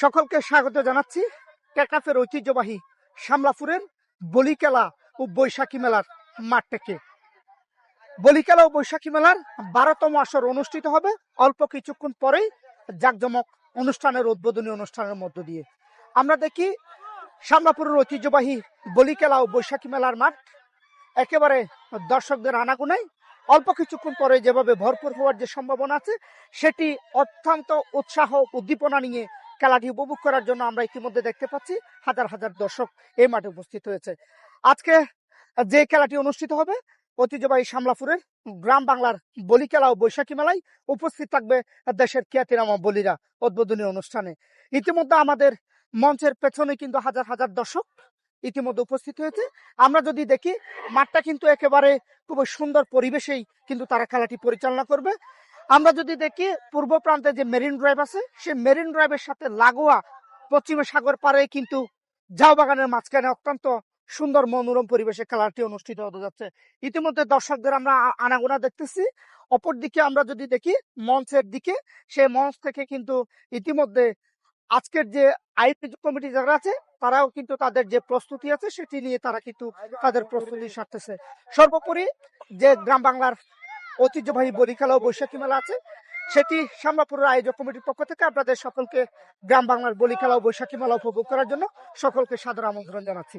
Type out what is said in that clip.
সকলকে স্বাগত জানাচ্ছি টেকনাফের ঐতিহ্যবাহী শামলাপুরের বলিকেলা ও বৈশাখী মেলার মাঠ থেকে। বলিকেলা ও বৈশাখী মেলার 12তম আসর অনুষ্ঠিত হবে অল্প কিছুক্ষণ পরেই জাঁকজমক অনুষ্ঠানের উদ্বোধনী অনুষ্ঠানের মধ্য দিয়ে। আমরা দেখি শামলাপুরের ঐতিহ্যবাহী বলিকেলা ও বৈশাখী মেলার মাঠ একেবারে দর্শকদের আনাগোনায়। অল্প কিছুক্ষণ পরে যেভাবে ভরপুর হওয়ার যে সম্ভাবনা আছে, সেটি অত্যন্ত উৎসাহ উদ্দীপনা নিয়ে খেলাটি উপভোগ করার জন্য আমরা ইতিমধ্যে দেখতে পাচ্ছি হাজার হাজার দর্শক এই মাঠে উপস্থিত হয়েছে। আজকে যে খেলাটি অনুষ্ঠিত হবে ঐতিহ্যবাহী শামলাপুরের গ্রাম বাংলার বলিকেলা ও বৈশাখী মেলায় উপস্থিত থাকবে দেশের খ্যাতিনামা বলিরা উদ্বোধনী অনুষ্ঠানে। ইতিমধ্যে আমাদের মঞ্চের পেছনে কিন্তু হাজার হাজার দর্শক ইতিমধ্যে উপস্থিত হয়েছে। আমরা যদি দেখি মাঠটা কিন্তু একেবারে খুব সুন্দর পরিবেশেই কিন্তু তারা খেলাটি পরিচালনা করবে। আমরা যদি দেখি পূর্ব প্রান্তে যে মেরিন ড্রাইভ আছে, সেই মেরিন ড্রাইভের সাথে লাগোয়া পশ্চিমে সাগর পাড়ে কিন্তু ঝাউ বাগানের মাঝখানে অত্যন্ত সুন্দর মনোরম পরিবেশে খেলাটি অনুষ্ঠিত হতে যাচ্ছে। ইতিমধ্যে দর্শকদের আমরা আনাগোনা দেখতেছি। অপরদিকে আমরা যদি দেখি মঞ্চের দিকে, সেই মঞ্চ থেকে কিন্তু ইতিমধ্যে আজকের যে আয়োজক কমিটি যারা আছে তারাও কিন্তু তাদের যে প্রস্তুতি আছে সেটি নিয়ে তারা কিন্তু তাদের প্রস্তুতি সারতেছে। সর্বোপরি যে গ্রাম বাংলার ঐতিহ্যবাহী বলিখেলা ও বৈশাখী মেলা আছে, সেটি শামলাপুরের আয়োজক কমিটির পক্ষ থেকে আপনাদের সকলকে গ্রাম বাংলার বলিখেলা ও বৈশাখী মেলা উপভোগ করার জন্য সকলকে সাদর আমন্ত্রণ জানাচ্ছি।